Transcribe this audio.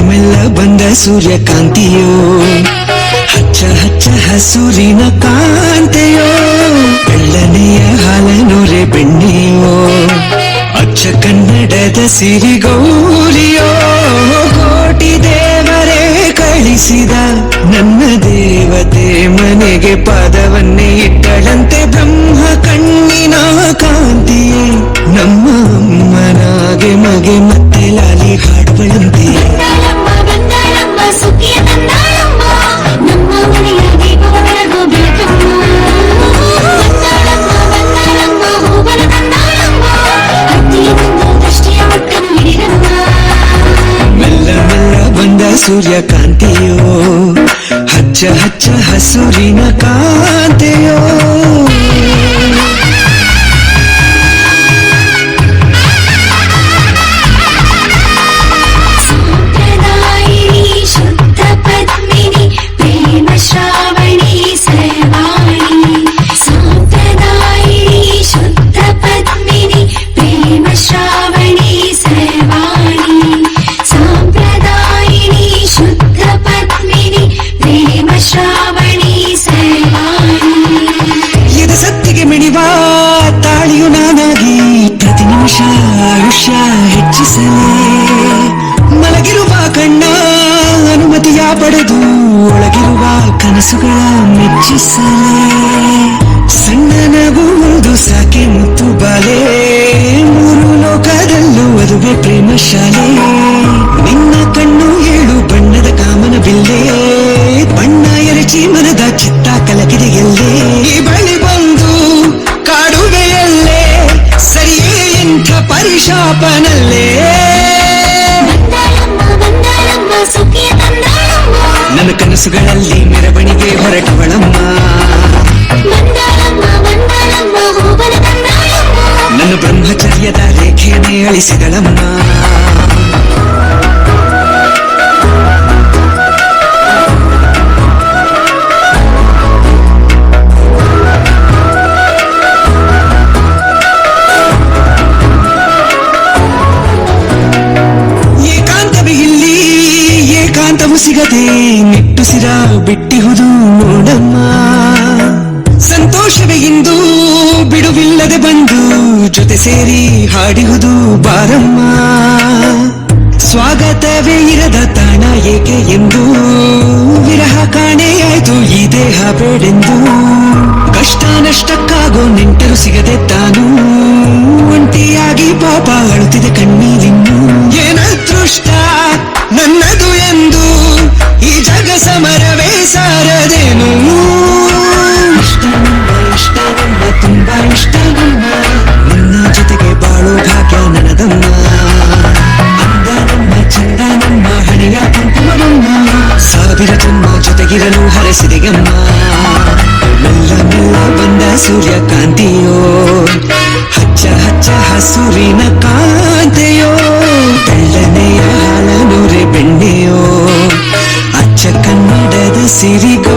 ಮೆಲ್ಲ ಬಂದ ಸೂರ್ಯಕಾಂತಿಯೋ, ಹಚ್ಚ ಹಚ್ಚ ಹಸೂರಿನ ಕಾಂತೆಯೋ, ಬೆಳ್ಳನೆಯ ಹಾಲನೂರೆ ಬೆಣ್ಣೆಯೋ, ಅಚ್ಚ ಕನ್ನಡದ ಸಿರಿಗೌರಿಯೋ, ಕೋಟಿ ದೇವರೇ ಕಳಿಸಿದ ನನ್ನ ದೇವತೆ ಮನೆಗೆ ಪಾದವನ್ನೇ ಇಟ್ಟಳಂತೆ. ಬ್ರಹ್ಮ ಕಣ್ಣಿನ ಕಾಂತಿಯೇ ನಮ್ಮ ಅಮ್ಮನಾಗೆ ಮಗೆ ಮತ್ತೆ ಲಾಲಿ ಹಾಡುಗಳಂತೆ. ಮೆಲ್ಲ ಮೆಲ್ಲ ಬಂದ ಸೂರ್ಯಕಾಂತಿಯೋ, ಹಚ್ಚ ಹಚ್ಚ ಹಸೂರಿನ ಕಾಂತೆಯೋ. ತಾಳಿಯು ನಾನಾಗಿ ಪ್ರತಿ ನಿಮಿಷ ಆಯುಷ್ಯ ಹೆಚ್ಚಿಸಲೇ, ಮಲಗಿರುವ ಕಣ್ಣ ಅನುಮತಿಯ ಪಡೆದು ಒಳಗಿರುವ ಕನಸುಗಳ ಮೆಚ್ಚಿಸಲೇ. ಸಣ್ಣ ನಗು ಒಂದು ಸಾಕೆ ಮುತ್ತು ಬಾಲೆ, ಮೂರು ಲೋಕದಲ್ಲೂ ಅದುವೆ ಪ್ರೇಮ ಶಾಲೆ. ನಿನ್ನ ಕಣ್ಣು ಏಳು ಬಣ್ಣದ ಕಾಮನ ಬಿಲ್ಲೆ, ಬಣ್ಣ ಎರಚಿ ಮನದ ಚಿತ್ತ ಕಲಕಿದೆ ಎಲ್ಲೇ. ಬಳಿ ಬಂದು ಕಾಡುವೆಯಲ್ಲೇ ಸರಿಯೇ ಇಂಥ ಪರಿಶಾಪನಲ್ಲೇ. ನನ್ನ ಕನಸುಗಳಲ್ಲಿ ಮೆರವಣಿಗೆ ಹೊರಟವಳಮ್ಮ, ನನ್ನ ಬ್ರಹ್ಮಚರ್ಯದ ರೇಖೆಯನ್ನೇ ಅಳಿಸಿದಳಮ್ಮ. ಸಿಗದೆ ನಿಟ್ಟುಸಿರ ಬಿಟ್ಟಿಹುದು ನೋಡಮ್ಮ, ಸಂತೋಷವೇ ಇಂದು ಬಿಡುವಿಲ್ಲದೆ ಬಂದು ಜೊತೆ ಸೇರಿ ಹಾಡಿಹುದು ಬಾರಮ್ಮ. ಸ್ವಾಗತವೇ ಇರದ ತಾಣ ಏಕೆ ಎಂದು ವಿರಹ ಕಾಣೆಯಾಯ್ತು ಈ ದೇಹ ಬೇಡೆಂದು. ಕಷ್ಟ ನಷ್ಟಕ್ಕಾಗೋ ನೆಂಟರು ಸಿಗದೆ ತಾನು ಒಂಟಿಯಾಗಿ ಪಾಪ ಅಳುತ್ತಿದೆ ಕಣ್ಣೀರಿನ್ನು. ಏನದೃಷ್ಟ ನನ್ನದು ಎಂದು ಈ ಜಗ ಸಮರವೇ ಸಾರದೇನು. ಇಷ್ಟ ನಮ್ಮ ತುಂಬಾ ಇಷ್ಟ ನಮ್ಮ, ನಿನ್ನ ಜೊತೆಗೆ ಬಾಳೋ ಭಾಗ್ಯ ನನದಮ್ಮ. ಅಂದ ನಮ್ಮ ಚಂದ ನಮ್ಮ ಹಣೆಯ ಕುಂಕುಮ ನಮ್ಮ, ಸಾವಿರ ಜನ್ಮ ಜೊತೆಗಿರಲು ಹರಸಿದೆಯಮ್ಮ. ಮೆಲ್ಲ ಮೆಲ್ಲ ಬಂದ ಸೂರ್ಯಕಾಂತಿಯೋ, ಹಚ್ಚ ಹಚ್ಚ ಹಸೂರಿನ ಕಾಂತೆಯೋ, ಬೆಳ್ಳನೆಯ ಹಾಲನೂರೆ ಬೆಣ್ಣೆಯೋ, ಅಚ್ಚ ಕನ್ನಡದ ಸಿರಿಗೋ.